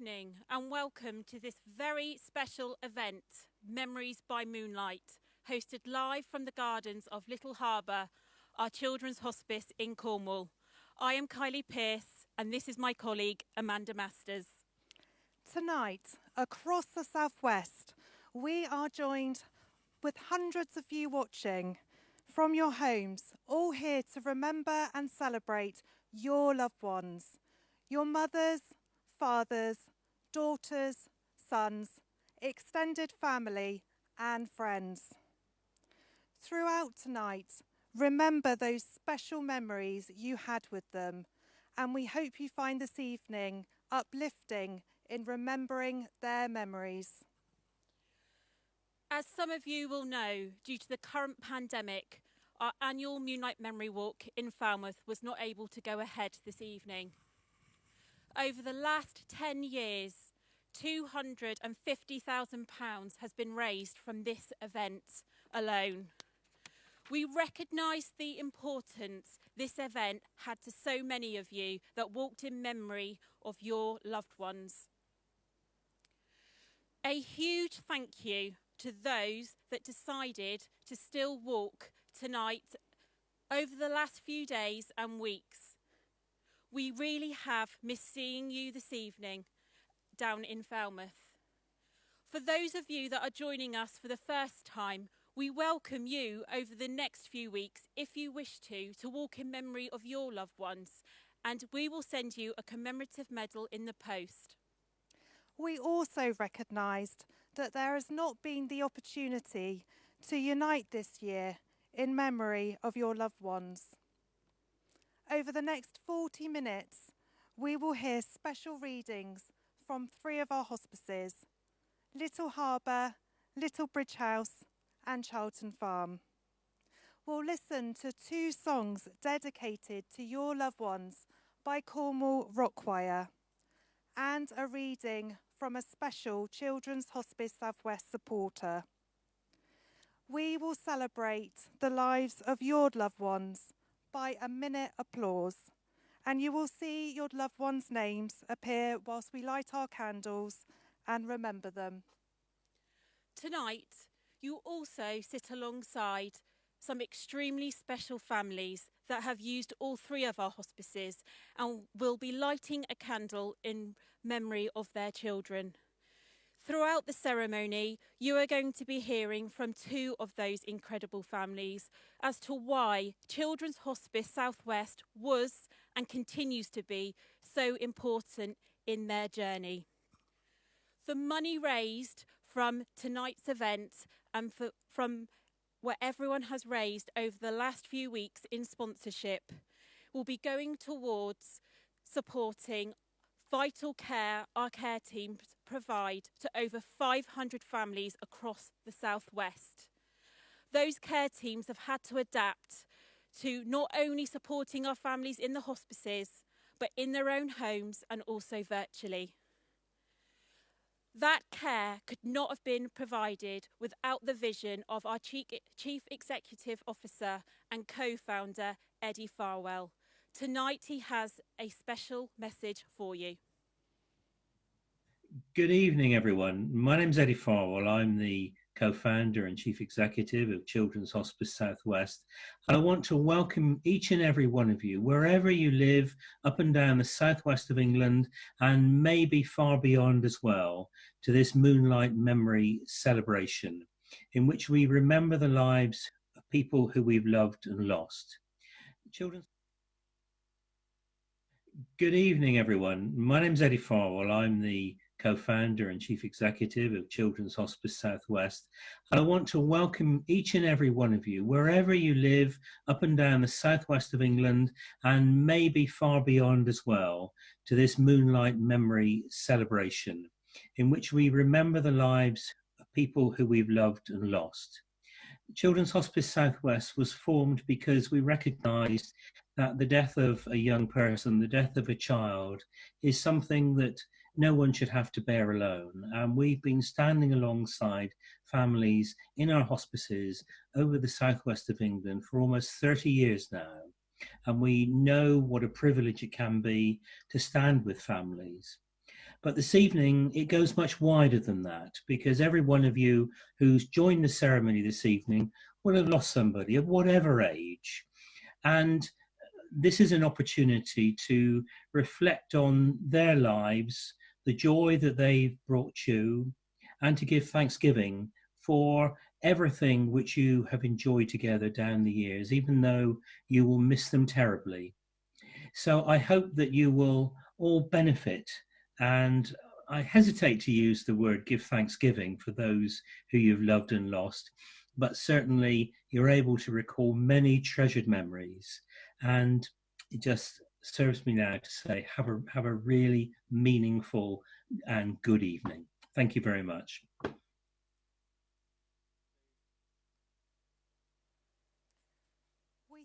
evening and welcome to this very special event, Memories by Moonlight, hosted live from the gardens of Little Harbour, our children's hospice in Cornwall. I am Kylie Pearce and this is my colleague Amanda Masters. Tonight, across the southwest, we are joined with hundreds of you watching from your homes, all here to remember and celebrate your loved ones, your mothers, fathers, daughters, sons, extended family and friends. Throughout tonight, remember those special memories you had with them, and we hope you find this evening uplifting in remembering their memories. As some of you will know, due to the current pandemic, our annual Moonlight Memory Walk in Falmouth was not able to go ahead this evening. Over the last 10 years, £250,000 has been raised from this event alone. We recognise the importance this event had to so many of you that walked in memory of your loved ones. A huge thank you to those that decided to still walk tonight over the last few days and weeks. We really have missed seeing you this evening down in Falmouth. For those of you that are joining us for the first time, we welcome you over the next few weeks, if you wish to walk in memory of your loved ones, and we will send you a commemorative medal in the post. We also recognised that there has not been the opportunity to unite this year in memory of your loved ones. Over the next 40 minutes, we will hear special readings from 3 of our hospices: Little Harbour, Little Bridge House and Charlton Farm. We'll listen to 2 songs dedicated to your loved ones by Cornwall Rock Choir, and a reading from a special Children's Hospice Southwest supporter. We will celebrate the lives of your loved ones by a minute applause, and you will see your loved ones' names appear whilst we light our candles and remember them. Tonight, you also sit alongside some extremely special families that have used all 3 of our hospices and will be lighting a candle in memory of their children. Throughout the ceremony, you are going to be hearing from 2 of those incredible families as to why Children's Hospice Southwest was and continues to be so important in their journey. The money raised from tonight's event and from what everyone has raised over the last few weeks in sponsorship will be going towards supporting vital care our care teams provide to over 500 families across the southwest. Those care teams have had to adapt to not only supporting our families in the hospices, but in their own homes and also virtually. That care could not have been provided without the vision of our Chief Executive Officer and co-founder, Eddie Farwell. Tonight he has a special message for you. Good evening, everyone. My name's Eddie Farwell. I'm the co-founder and chief executive of Children's Hospice Southwest. And I want to welcome each and every one of you, wherever you live, up and down the southwest of England, and maybe far beyond as well, to this Moonlight Memory celebration, in which we remember the lives of people who we've loved and lost. Good evening, everyone. My name's Eddie Farwell. I'm the co-founder and chief executive of Children's Hospice Southwest. And I want to welcome each and every one of you, wherever you live, up and down the southwest of England, and maybe far beyond as well, to this Moonlight Memory celebration, in which we remember the lives of people who we've loved and lost. Children's Hospice Southwest was formed because we recognised that the death of a young person, the death of a child, is something that no one should have to bear alone. And we've been standing alongside families in our hospices over the southwest of England for almost 30 years now. And we know what a privilege it can be to stand with families. But this evening, it goes much wider than that, because every one of you who's joined the ceremony this evening will have lost somebody of whatever age. And this is an opportunity to reflect on their lives, the joy that they've brought you, and to give thanksgiving for everything which you have enjoyed together down the years, even though you will miss them terribly. So I hope that you will all benefit. And I hesitate to use the word give thanksgiving for those who you've loved and lost, but certainly you're able to recall many treasured memories. And it just serves me now to say, have a really meaningful and good evening. Thank you very much. We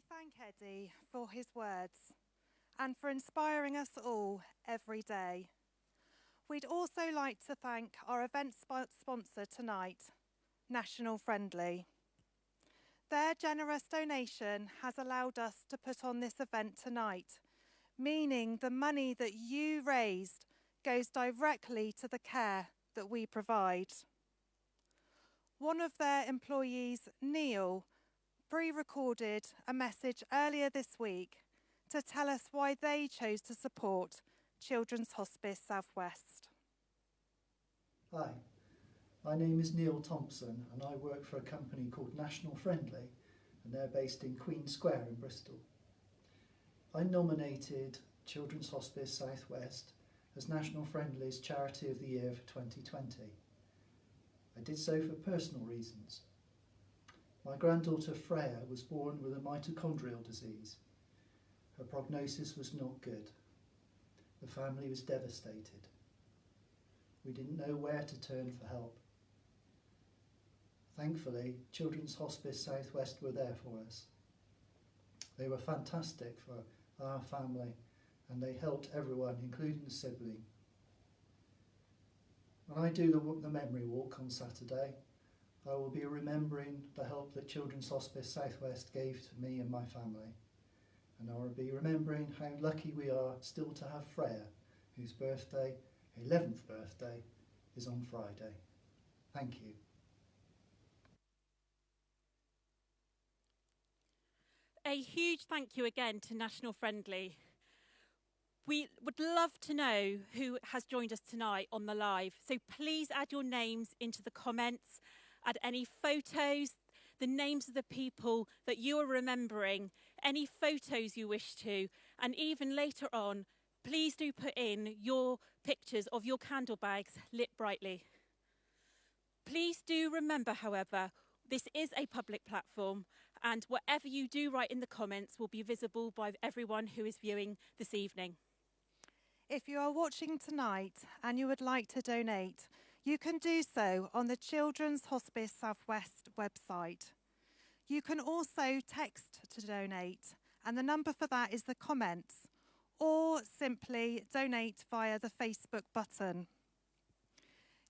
thank Eddie for his words and for inspiring us all every day. We'd also like to thank our event sponsor tonight, National Friendly. Their generous donation has allowed us to put on this event tonight, meaning the money that you raised goes directly to the care that we provide. One of their employees, Neil, pre-recorded a message earlier this week to tell us why they chose to support Children's Hospice South West. Hi, my name is Neil Thompson and I work for a company called National Friendly, and they're based in Queen Square in Bristol. I nominated Children's Hospice South West as National Friendly's Charity of the Year for 2020. I did so for personal reasons. My granddaughter Freya was born with a mitochondrial disease. Her prognosis was not good. The family was devastated. We didn't know where to turn for help. Thankfully, Children's Hospice South West were there for us. They were fantastic for our family and they helped everyone, including the sibling. When I do the memory walk on Saturday, I will be remembering the help that Children's Hospice South West gave to me and my family. And I will be remembering how lucky we are still to have Freya, whose birthday, 11th birthday, is on Friday. Thank you. A huge thank you again to National Friendly. We would love to know who has joined us tonight on the live, so please add your names into the comments, add any photos, the names of the people that you are remembering, any photos you wish to, and even later on, please do put in your pictures of your candle bags lit brightly. Please do remember, however, this is a public platform, and whatever you do write in the comments will be visible by everyone who is viewing this evening. If you are watching tonight and you would like to donate, you can do so on the Children's Hospice South West website. You can also text to donate, and the number for that is the comments, or simply donate via the Facebook button.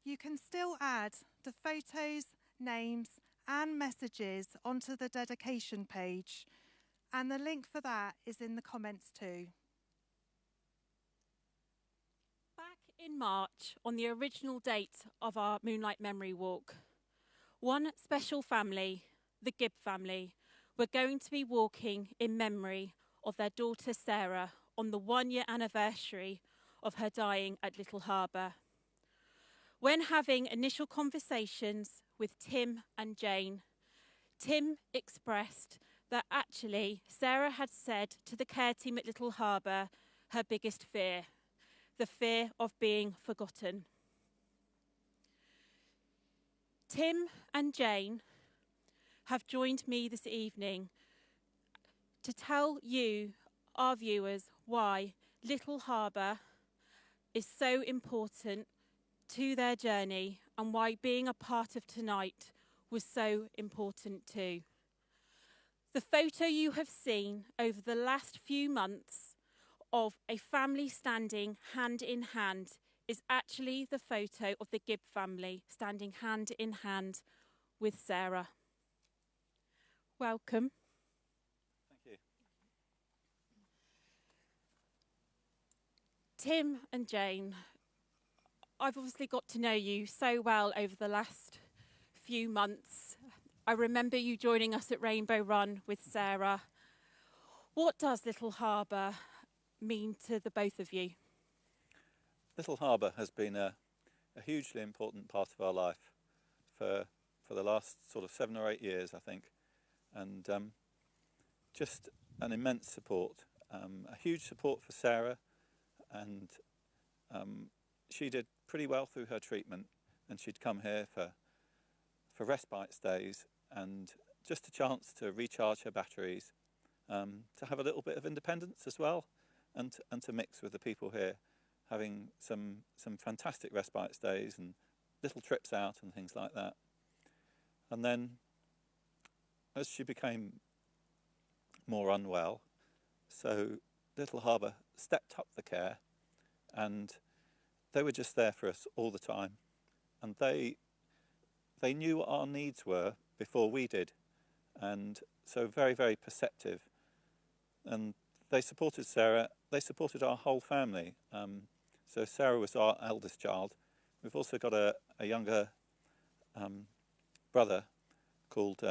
You can still add the photos, names, and messages onto the dedication page, and the link for that is in the comments too. Back in March, on the original date of our Moonlight Memory Walk, one special family, the Gibb family, were going to be walking in memory of their daughter Sarah on the 1-year anniversary of her dying at Little Harbour. When having initial conversations with Tim and Jane, Tim expressed that actually Sarah had said to the care team at Little Harbour her biggest fear, the fear of being forgotten. Tim and Jane have joined me this evening to tell you, our viewers, why Little Harbour is so important to their journey and why being a part of tonight was so important too. The photo you have seen over the last few months of a family standing hand in hand is actually the photo of the Gibb family standing hand in hand with Sarah. Welcome. Thank you. Tim and Jane, I've obviously got to know you so well over the last few months. I remember you joining us at Rainbow Run with Sarah. What does Little Harbour mean to the both of you? Little Harbour has been a hugely important part of our life for the last sort of 7 or 8 years, I think, and just an immense support, a huge support for Sarah, and she did pretty well through her treatment, and she'd come here for respite stays and just a chance to recharge her batteries, to have a little bit of independence as well, and to mix with the people here, having some fantastic respite stays and little trips out and things like that. And then as she became more unwell, so Little Harbour stepped up the care, and they were just there for us all the time, and they knew what our needs were before we did, and so very, very perceptive, and they supported Sarah, they supported our whole family. So Sarah was our eldest child. We've also got a younger brother called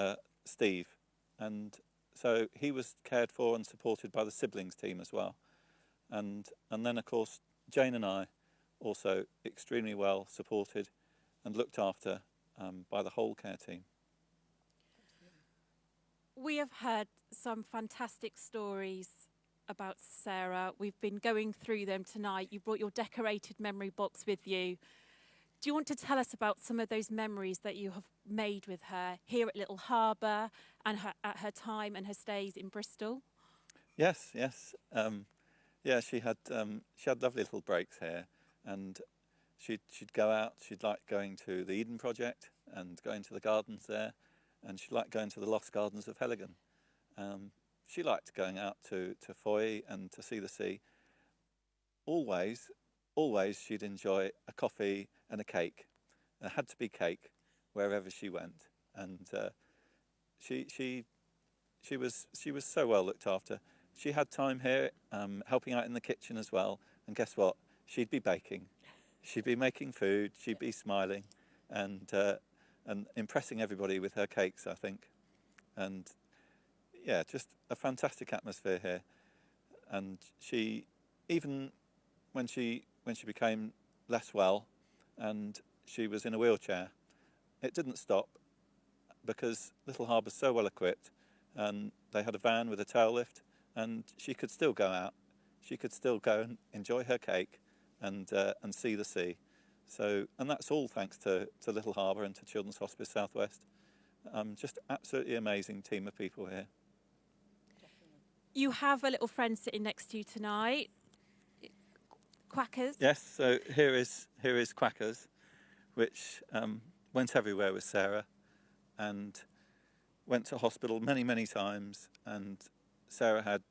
Steve, and so he was cared for and supported by the siblings team as well, and then of course Jane and I also extremely well supported and looked after by the whole care team. We have heard some fantastic stories about Sarah. We've been going through them tonight. You brought your decorated memory box with you. Do you want to tell us about some of those memories that you have made with her here at Little Harbour and at her time and her stays in Bristol? Yes. Yeah, she had lovely little breaks here, and she'd go out. She'd like going to the Eden Project and going to the gardens there, and she liked going to the Lost Gardens of Heligan. She liked going out to Foy and to see the sea. Always she'd enjoy a coffee and a cake. It had to be cake wherever she went, and she was so well looked after. She had time here, helping out in the kitchen as well. And guess what? She'd be baking, she'd be making food, she'd be smiling, and impressing everybody with her cakes, I think. And yeah, just a fantastic atmosphere here. And she, even when she became less well, and she was in a wheelchair, it didn't stop, because Little Harbour's so well equipped, and they had a van with a tail lift, and she could still go out. She could still go and enjoy her cake and see the sea. So, and that's all thanks to Little Harbour and to Children's Hospice South West. Just absolutely amazing team of people here. You have a little friend sitting next to you tonight, Quackers. Yes, so here is Quackers, which went everywhere with Sarah, and went to hospital many times. And Sarah had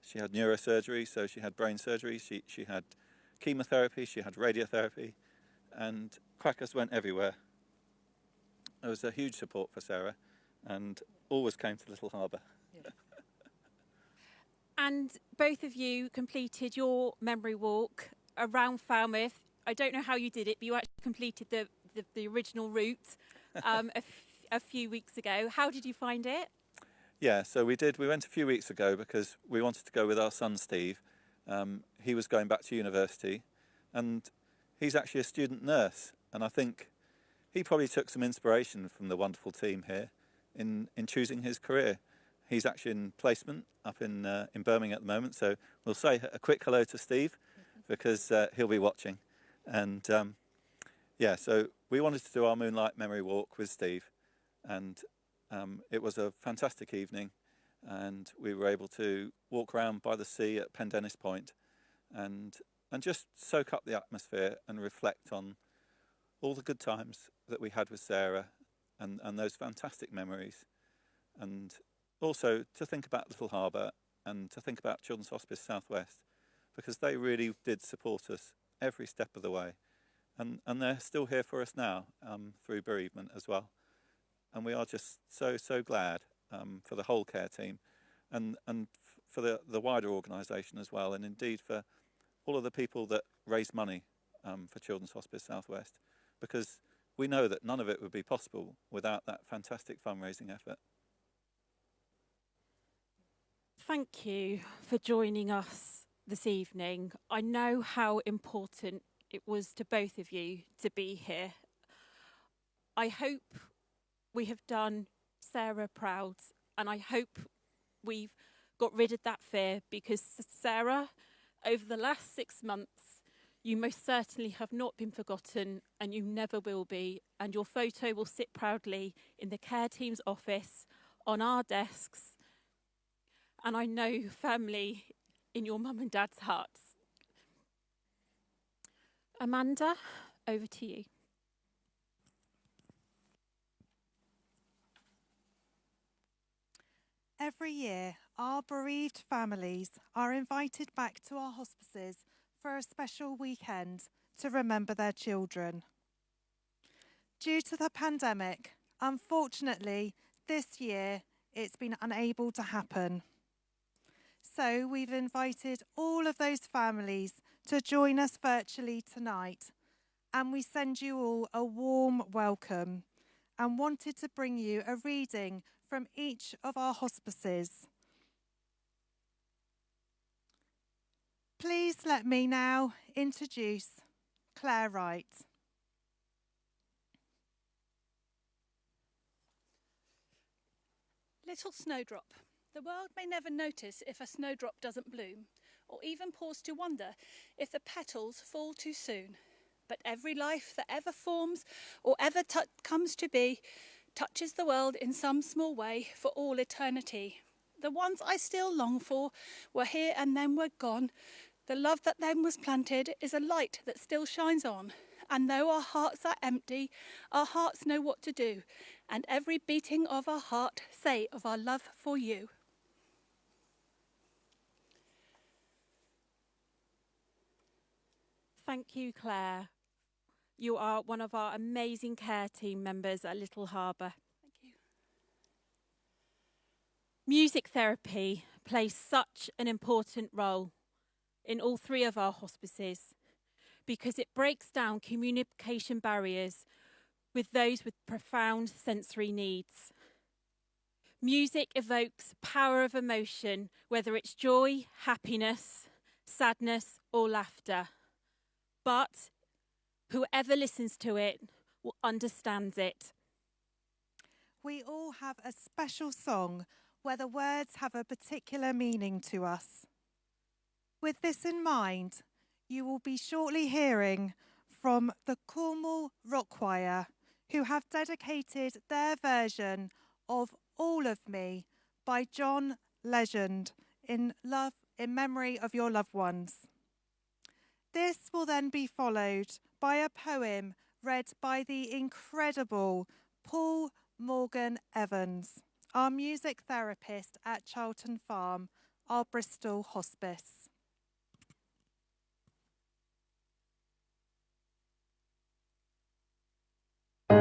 she had neurosurgery, so she had brain surgery. She had chemotherapy, she had radiotherapy, and Quackers went everywhere. There was a huge support for Sarah, and always came to Little Harbour. And both of you completed your memory walk around Falmouth. I don't know how you did it, but you actually completed the original route a few weeks ago. How did you find it? Yeah, so we did. We went a few weeks ago because we wanted to go with our son Steve. He was going back to university, and he's actually a student nurse. And I think he probably took some inspiration from the wonderful team here in choosing his career. He's actually in placement up in Birmingham at the moment, so we'll say a quick hello to Steve, because he'll be watching. And yeah, so we wanted to do our Moonlight memory walk with Steve, and it was a fantastic evening, and we were able to walk around by the sea at Pendennis Point and just soak up the atmosphere and reflect on all the good times that we had with Sarah, and those fantastic memories, and also to think about Little Harbour and to think about Children's Hospice South West, because they really did support us every step of the way, and they're still here for us now through bereavement as well. And we are just so glad for the whole care team, and for the wider organisation as well, and indeed for all of the people that raise money for Children's Hospice South West, because we know that none of it would be possible without that fantastic fundraising effort. Thank you for joining us this evening. I know how important it was to both of you to be here. I hope we have done Sarah proud, and I hope we've got rid of that fear, because Sarah, over the last 6 months, you most certainly have not been forgotten, and you never will be, and your photo will sit proudly in the care team's office, on our desks, and I know family in your mum and dad's hearts. Amanda, over to you. Every year, our bereaved families are invited back to our hospices for a special weekend to remember their children. Due to the pandemic, unfortunately, this year it's been unable to happen. So we've invited all of those families to join us virtually tonight, and we send you all a warm welcome and wanted to bring you a reading from each of our hospices. Please let me now introduce Claire Wright. Little snowdrop. The world may never notice if a snowdrop doesn't bloom, or even pause to wonder if the petals fall too soon. But every life that ever forms or ever comes to be touches the world in some small way for all eternity. The ones I still long for were here and then were gone. The love that then was planted is a light that still shines on. And though our hearts are empty, our hearts know what to do. And every beating of our heart say of our love for you. Thank you, Claire. You are one of our amazing care team members at Little Harbour. Thank you. Music therapy plays such an important role in all three of our hospices because it breaks down communication barriers with those with profound sensory needs. Music evokes power of emotion, whether it's joy, happiness, sadness, or laughter. But whoever listens to it will understand it. We all have a special song where the words have a particular meaning to us. With this in mind, you will be shortly hearing from the Cornwall Rock Choir, who have dedicated their version of All of Me by John Legend in memory of your loved ones. This will then be followed by a poem read by the incredible Paul Morgan Evans, our music therapist at Charlton Farm, our Bristol hospice. You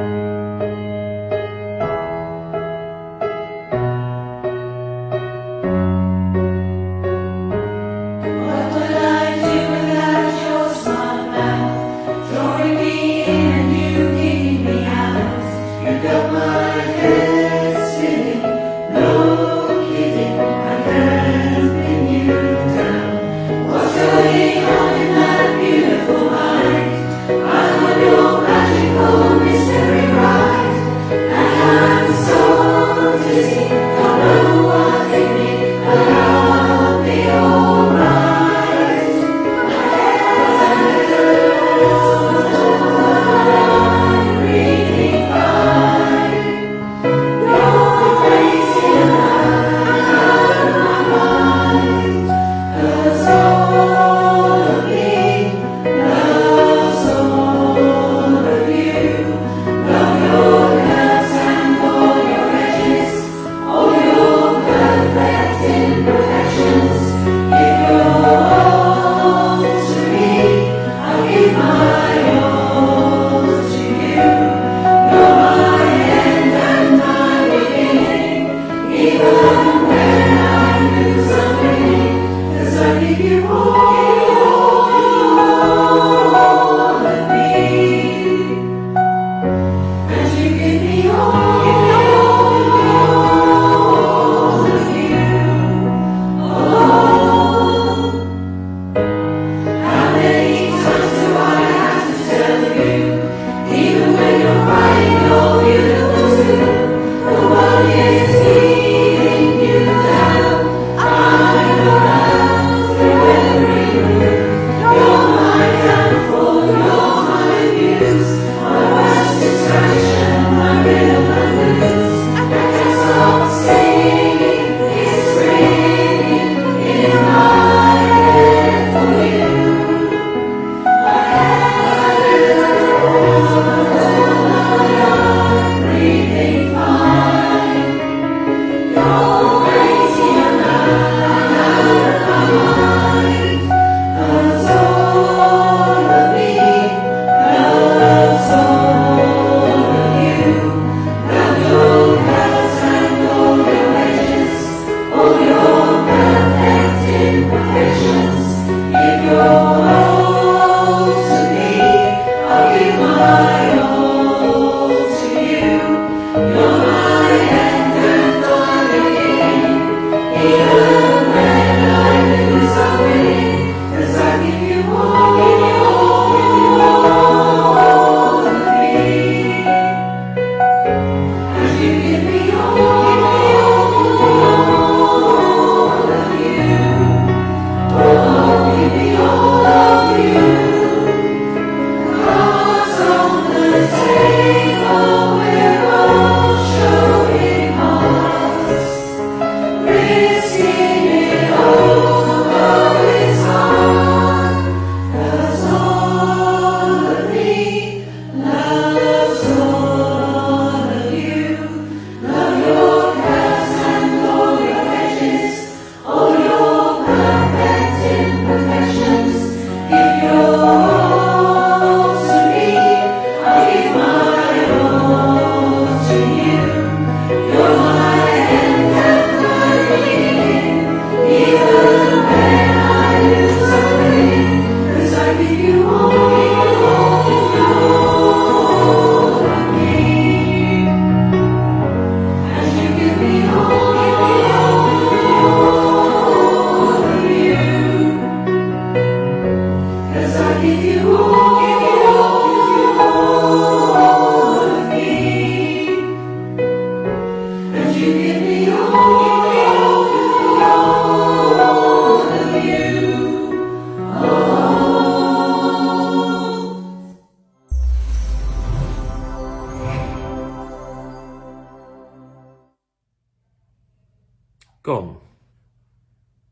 Gone,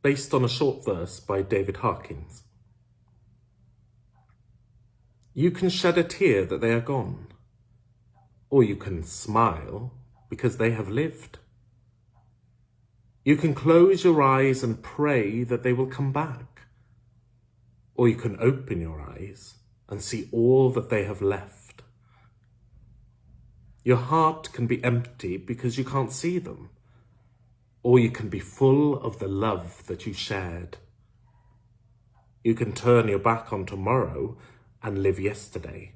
based on a short verse by David Harkins. You can shed a tear that they are gone, or you can smile because they have lived. You can close your eyes and pray that they will come back, or you can open your eyes and see all that they have left. Your heart can be empty because you can't see them, or you can be full of the love that you shared. You can turn your back on tomorrow and live yesterday,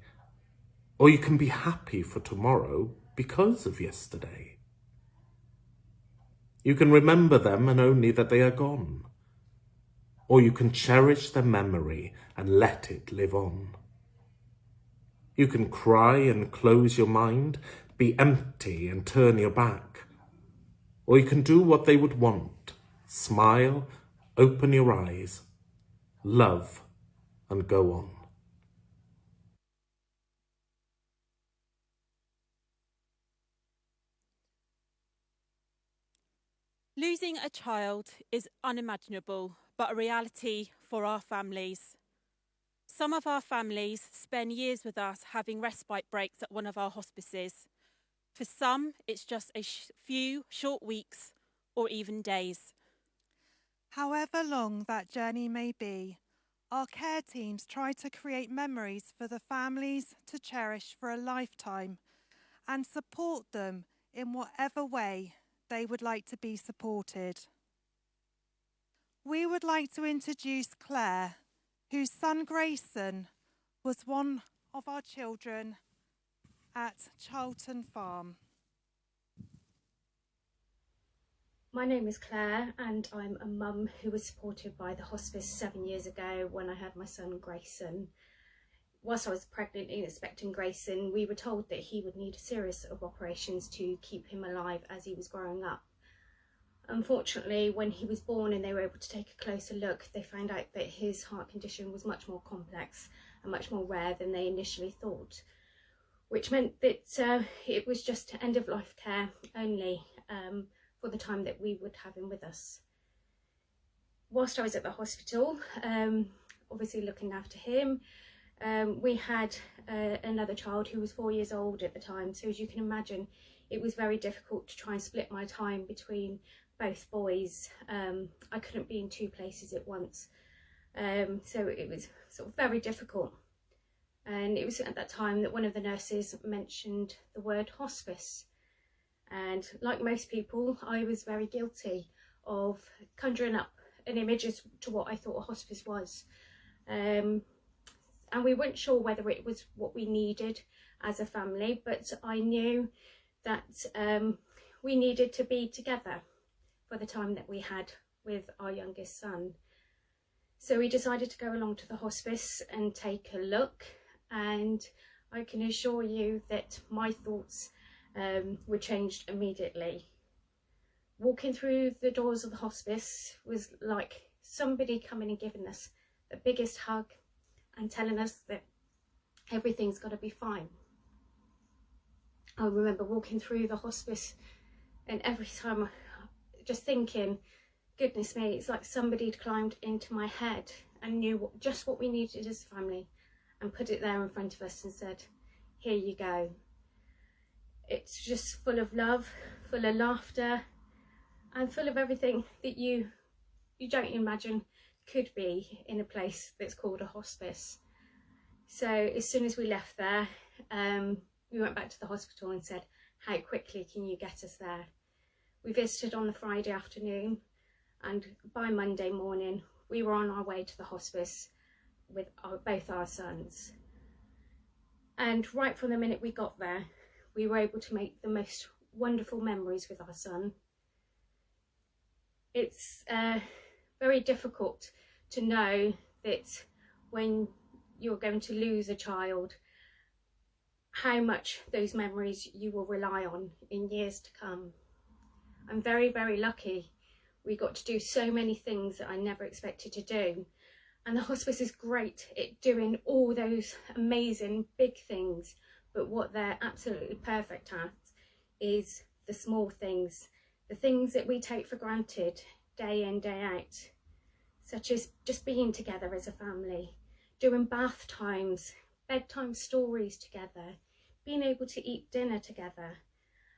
or you can be happy for tomorrow because of yesterday. You can remember them and only that they are gone, or you can cherish their memory and let it live on. You can cry and close your mind, be empty and turn your back, or you can do what they would want, smile, open your eyes, love, and go on. Losing a child is unimaginable, but a reality for our families. Some of our families spend years with us having respite breaks at one of our hospices. For some, it's just a few short weeks or even days. However long that journey may be, our care teams try to create memories for the families to cherish for a lifetime and support them in whatever way they would like to be supported. We would like to introduce Claire, whose son Grayson was one of our children at Charlton Farm. My name is Claire and I'm a mum who was supported by the hospice 7 years ago when I had my son Grayson. Whilst I was pregnant and expecting Grayson, we were told that he would need a series of operations to keep him alive as he was growing up. Unfortunately, when he was born and they were able to take a closer look, they found out that his heart condition was much more complex and much more rare than they initially thought, which meant that it was just end-of-life care only for the time that we would have him with us. Whilst I was at the hospital, obviously looking after him, we had another child who was 4 years old at the time, so as you can imagine it was very difficult to try and split my time between both boys. I couldn't be in two places at once, so it was sort of very difficult. And it was at that time that one of the nurses mentioned the word hospice, and like most people I was very guilty of conjuring up an image as to what I thought a hospice was. And we weren't sure whether it was what we needed as a family, but I knew that we needed to be together for the time that we had with our youngest son. So we decided to go along to the hospice and take a look, and I can assure you that my thoughts were changed immediately. Walking through the doors of the hospice was like somebody coming and giving us the biggest hug and telling us that everything's got to be fine. I remember walking through the hospice and every time just thinking, goodness me, it's like somebody had climbed into my head and knew just what we needed as a family and put it there in front of us and said, here you go. It's just full of love, full of laughter, and full of everything that you don't imagine could be in a place that's called a hospice. So as soon as we left there, we went back to the hospital and said, how quickly can you get us there? We visited on the Friday afternoon, and by Monday morning we were on our way to the hospice with both our sons. And right from the minute we got there, we were able to make the most wonderful memories with our son. It's very difficult to know that when you're going to lose a child, how much those memories you will rely on in years to come. I'm very, very lucky. We got to do so many things that I never expected to do. And the hospice is great at doing all those amazing big things, but what they're absolutely perfect at is the small things the things that we take for granted day in, day out, such as just being together as a family, doing bath times, bedtime stories together, being able to eat dinner together,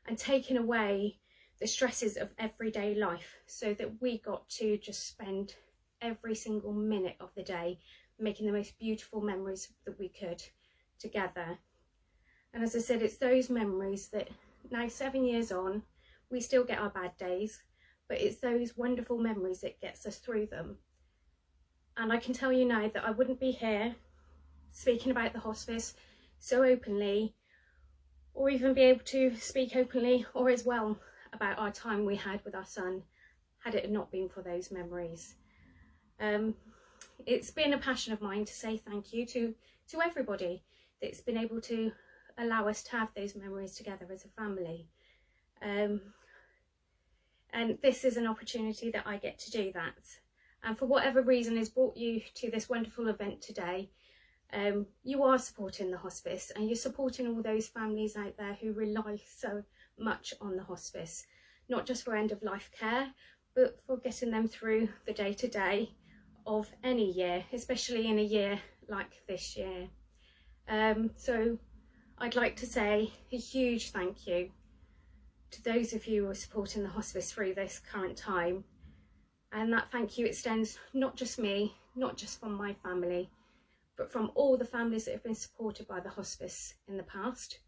and taking away the stresses of everyday life so that we got to just spend every single minute of the day making the most beautiful memories that we could together. And as I said, it's those memories that now 7 years on, we still get our bad days, but it's those wonderful memories that gets us through them. And I can tell you now that I wouldn't be here speaking about the hospice so openly, or even be able to speak openly or as well about our time we had with our son, had it not been for those memories. It's been a passion of mine to say thank you to everybody that's been able to allow us to have those memories together as a family. And this is an opportunity that I get to do that. And for whatever reason has brought you to this wonderful event today, you are supporting the hospice, and you're supporting all those families out there who rely so much on the hospice, not just for end of life care, but for getting them through the day-to-day of any year, especially in a year like this year. So I'd like to say a huge thank you to those of you who are supporting the hospice through this current time. And that thank you extends not just me, not just from my family, but from all the families that have been supported by the hospice in the past,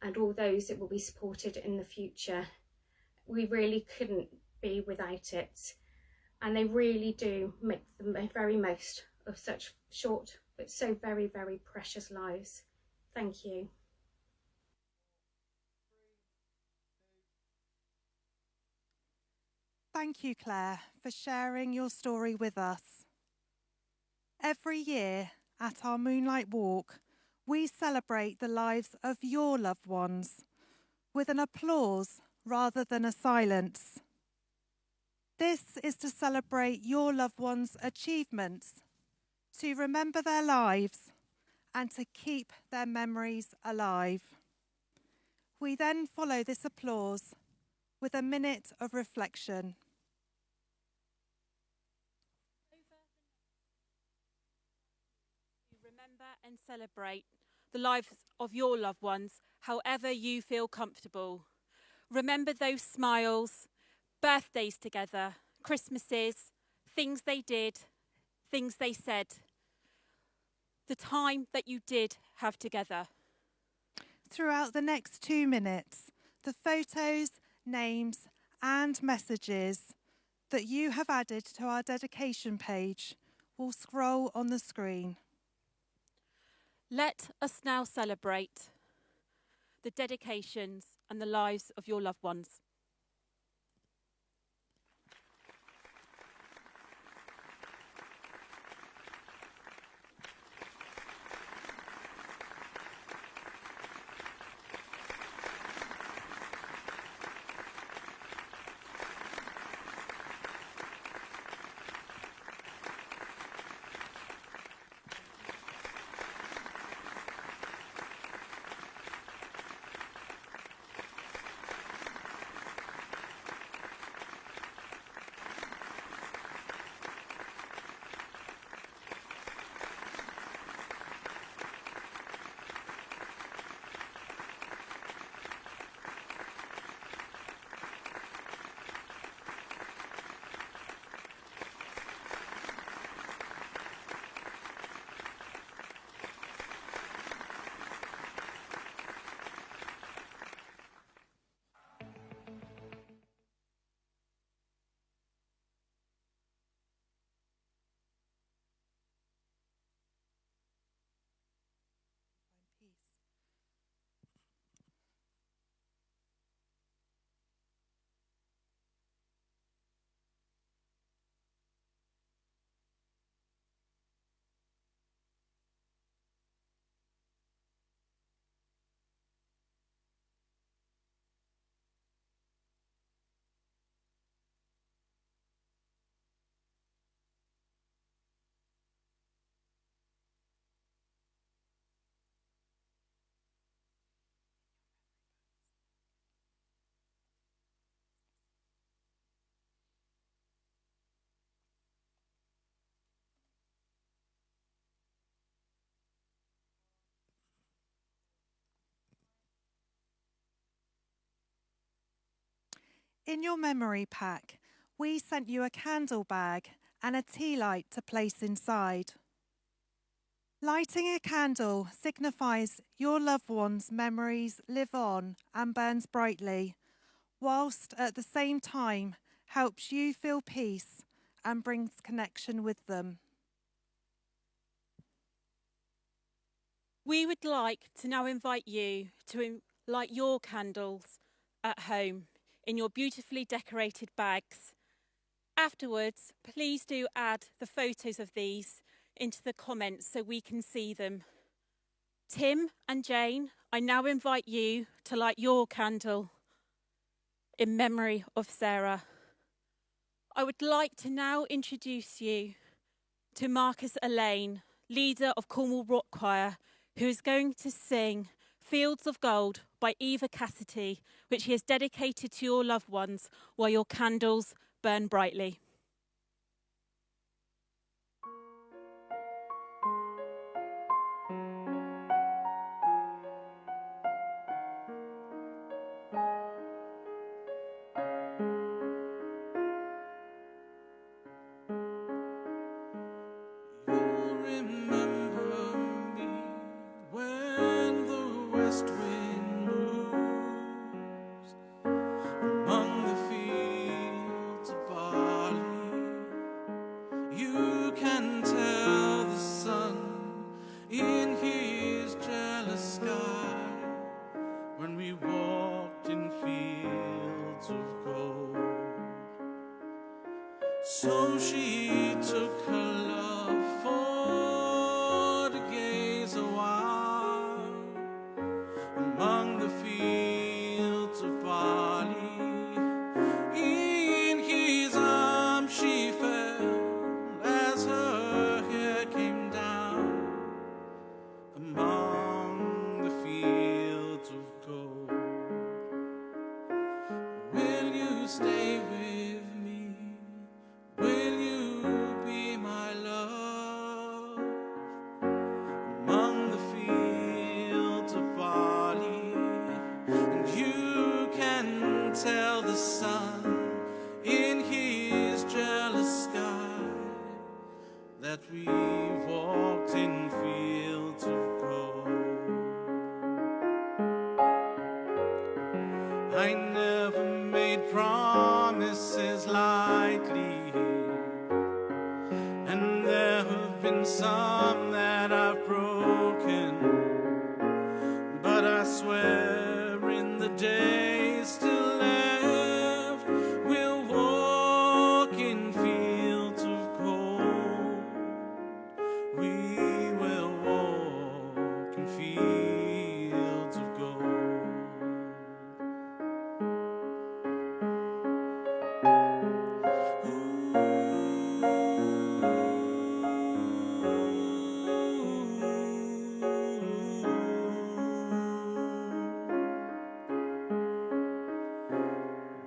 and all those that will be supported in the future. We really couldn't be without it, and they really do make the very most of such short but so very, very precious lives. Thank you. Thank you, Claire, for sharing your story with us. Every year at our Moonlight Walk, we celebrate the lives of your loved ones with an applause rather than a silence. This is to celebrate your loved ones' achievements, to remember their lives, and to keep their memories alive. We then follow this applause with a minute of reflection. Remember and celebrate the lives of your loved ones however you feel comfortable. Remember those smiles, birthdays together, Christmases, things they did, things they said, the time that you did have together. Throughout the next 2 minutes, the photos, names and messages that you have added to our dedication page will scroll on the screen. Let us now celebrate the dedications and the lives of your loved ones. In your memory pack, we sent you a candle bag and a tea light to place inside. Lighting a candle signifies your loved one's memories live on and burns brightly, whilst at the same time helps you feel peace and brings connection with them. We would like to now invite you to light your candles at home in your beautifully decorated bags. Afterwards, please do add the photos of these into the comments so we can see them. Tim and Jane, I now invite you to light your candle in memory of Sarah. I would like to now introduce you to Marcus Elaine, leader of Cornwall Rock Choir, who is going to sing Fields of Gold by Eva Cassidy, which he has dedicated to your loved ones while your candles burn brightly. So she took her love for to gaze a while among the fields of barley. In his arms she fell as her hair came down among the fields of gold. Will you stay with me? Will you be my love among the fields of barley? And you can tell the sun in his jealous sky that we've walked in fields of gold. I never made promises lightly, and there have been some that I've broken, but I swear in the days still left we'll walk in fields of gold. We will walk in fields of gold.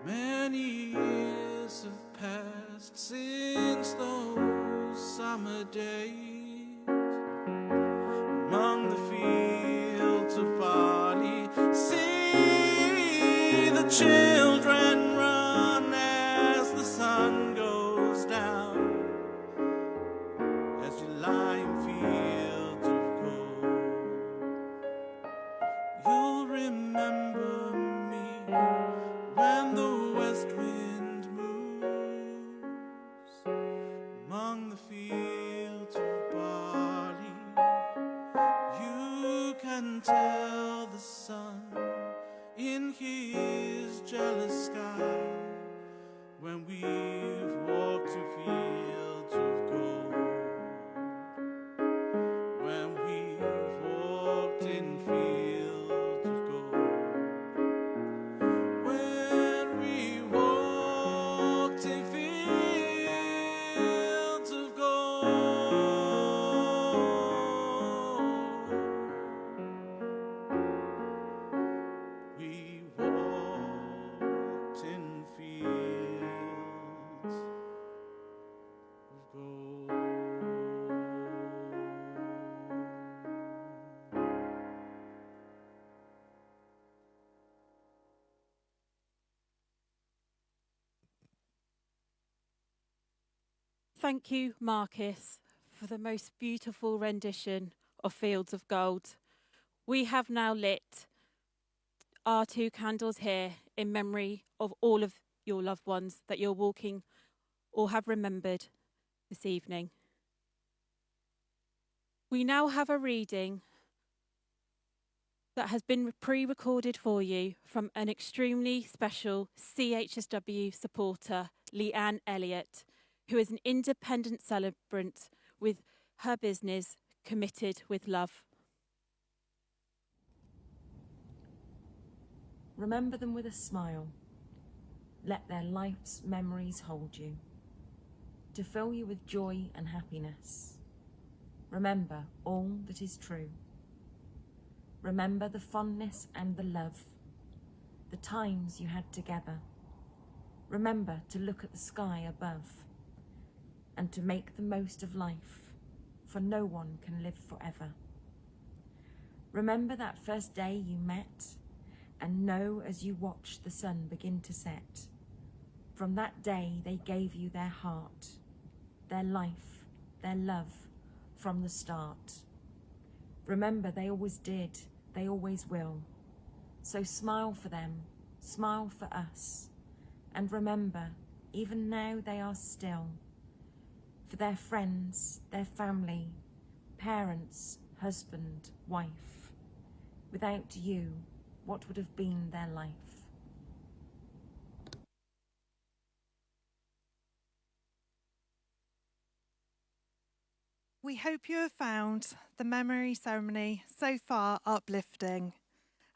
Many years have passed since those summer days among the fields of barley. See the children run as the sun goes down, as you lie in fields of gold. You'll remember me when the west wind moves among the fields of barley. You can tell the sun in his jealous sky when we've walked in fields of gold. When we've walked in fields of gold. When we walked in fields of gold. We walked in fields Thank you, Marcus, for the most beautiful rendition of Fields of Gold. We have now lit our 2 candles here in memory of all of your loved ones that you're walking or have remembered this evening. We now have a reading that has been pre-recorded for you from an extremely special CHSW supporter, Leanne Elliott, who is an independent celebrant with her business Committed with Love. Remember them with a smile. Let their life's memories hold you, to fill you with joy and happiness. Remember all that is true. Remember the fondness and the love, the times you had together. Remember to look at the sky above and to make the most of life, for no one can live forever. Remember that first day you met, and know as you watched the sun begin to set. From that day they gave you their heart, their life, their love from the start. Remember they always did, they always will. So smile for them, smile for us. And remember, even now they are still. For their friends, their family, parents, husband, wife. Without you, what would have been their life? We hope you have found the memory ceremony so far uplifting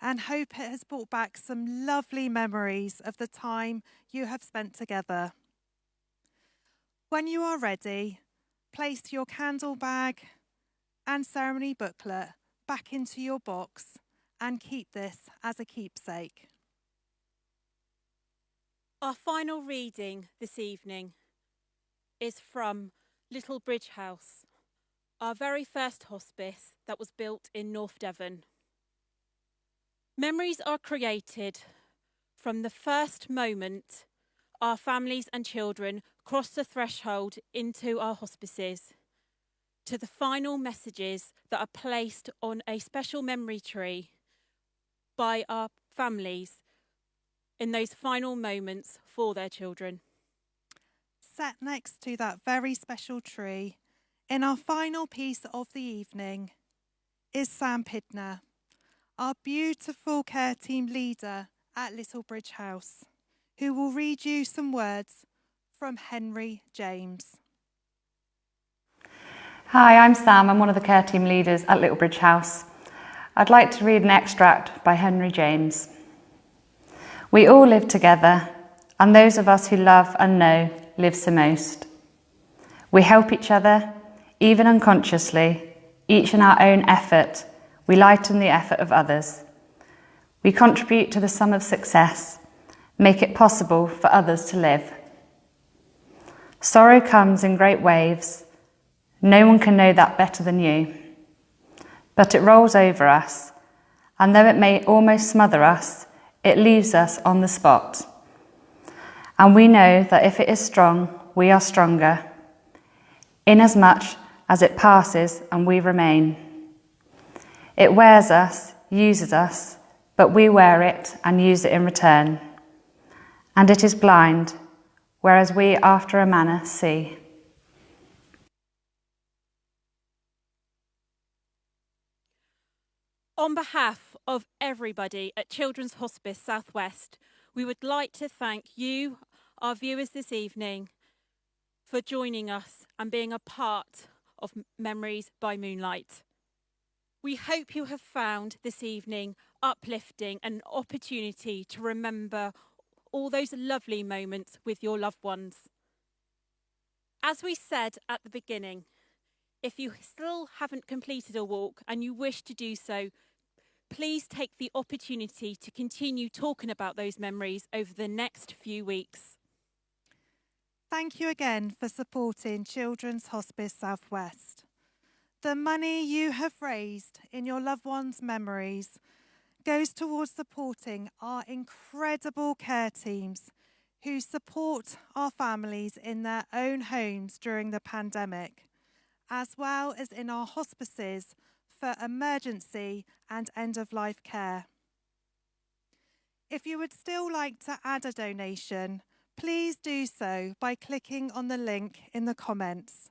and hope it has brought back some lovely memories of the time you have spent together. When you are ready, place your candle bag and ceremony booklet back into your box and keep this as a keepsake. Our final reading this evening is from Little Bridge House, our very first hospice that was built in North Devon. Memories are created from the first moment our families and children cross the threshold into our hospices, to the final messages that are placed on a special memory tree by our families in those final moments for their children. Sat next to that very special tree, in our final piece of the evening, is Sam Pidner, our beautiful care team leader at Little Bridge House, who will read you some words from Henry James. Hi, I'm Sam. I'm one of the care team leaders at Little Bridge House. I'd like to read an extract by Henry James. We all live together, and those of us who love and know lives the most. We help each other, even unconsciously, each in our own effort. We lighten the effort of others. We contribute to the sum of success, make it possible for others to live. Sorrow comes in great waves. No one can know that better than you. But it rolls over us, and though it may almost smother us, it leaves us on the spot. And we know that if it is strong, we are stronger, inasmuch as it passes and we remain. It wears us, uses us, but we wear it and use it in return. And it is blind, whereas we after a manner see. On behalf of everybody at Children's Hospice South West, we would like to thank you, our viewers this evening, for joining us and being a part of Memories by Moonlight. We hope you have found this evening uplifting and an opportunity to remember all those lovely moments with your loved ones. As we said at the beginning, if you still haven't completed a walk and you wish to do so, please take the opportunity to continue talking about those memories over the next few weeks. Thank you again for supporting Children's Hospice South West. The money you have raised in your loved ones' memories goes towards supporting our incredible care teams who support our families in their own homes during the pandemic, as well as in our hospices for emergency and end-of-life care. If you would still like to add a donation, please do so by clicking on the link in the comments.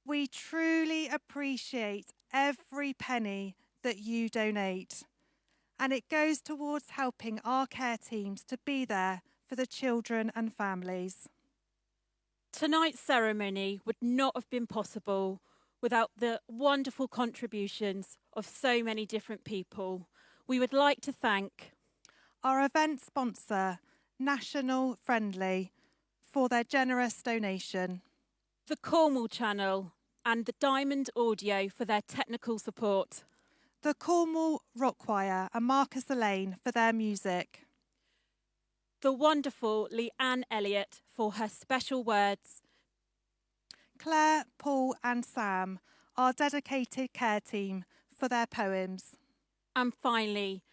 We truly appreciate every penny that you donate, and it goes towards helping our care teams to be there for the children and families. Tonight's ceremony would not have been possible without the wonderful contributions of so many different people. We would like to thank our event sponsor, National Friendly, for their generous donation, the Cornwall Channel and the Diamond Audio for their technical support, the Cornwall Rock Choir and Marcus Elaine for their music, the wonderful Leanne Elliott for her special words, Claire, Paul and Sam, our dedicated care team, for their poems, and finally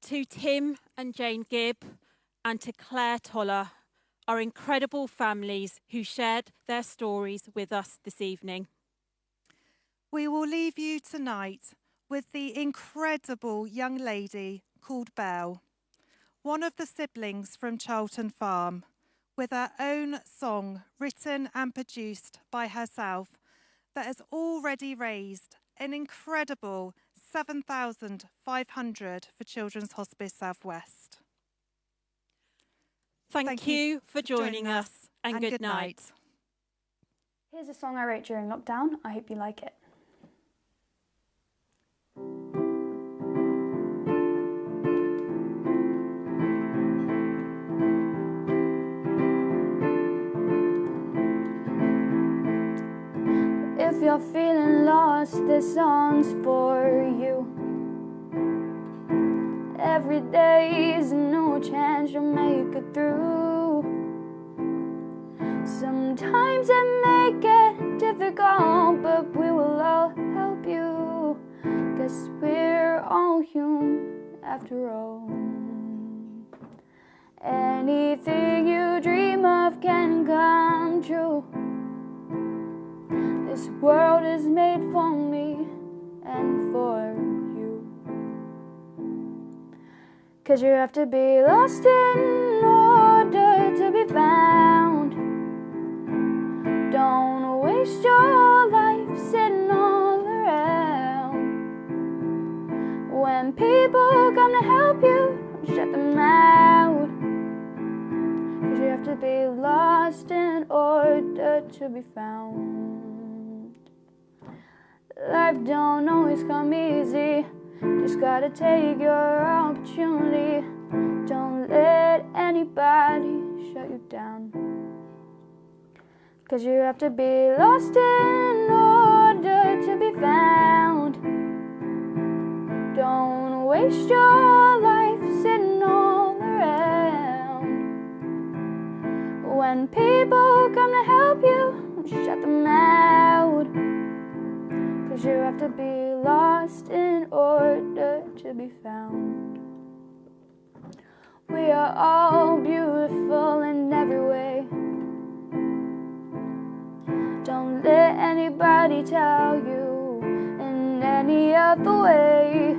to Tim and Jane Gibb and to Claire Toller, our incredible families who shared their stories with us this evening. We will leave you tonight with the incredible young lady called Belle, one of the siblings from Charlton Farm, with her own song written and produced by herself that has already raised an incredible $7,500 for Children's Hospice South West. Thank you for joining us and good night. Here's a song I wrote during lockdown. I hope you like it. If you're feeling lost, this song's for you. Every day is a new chance you'll make it through. Sometimes it may get difficult, but we will all help you. 'Cause we're all human after all. Anything you dream of can come true. This world is made for me and for you. 'Cause you have to be lost in order to be found. Don't waste your life sitting all around. When people come to help you, don't shut them out. 'Cause you have to be lost in order to be found. Life don't always come easy, just gotta take your opportunity. Don't let anybody shut you down. 'Cause you have to be lost in order to be found. Don't waste your life sitting all around. When people come to help you, don't shut them out. 'Cause you have to be lost in order to be found. We are all beautiful in every way. Don't let anybody tell you in any other way.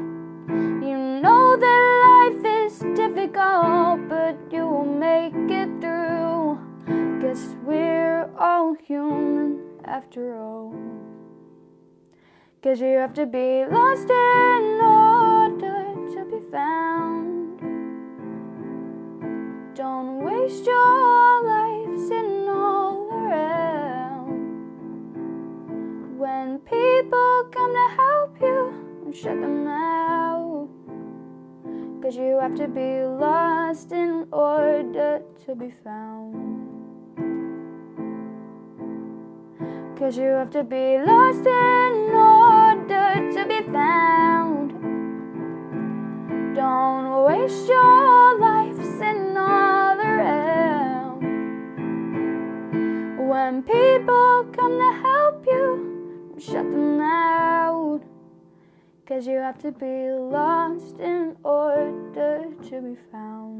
You know that life is difficult, but you will make it through. 'Cause we're all human after all. 'Cause you have to be lost in order to be found. Don't waste your life sitting all around. When people come to help you, don't shut them out. 'Cause you have to be lost in order to be found. 'Cause you have to be lost in order to be found. Don't waste your life sitting all around. When people come to help you, don't shut them out. 'Cause you have to be lost in order to be found.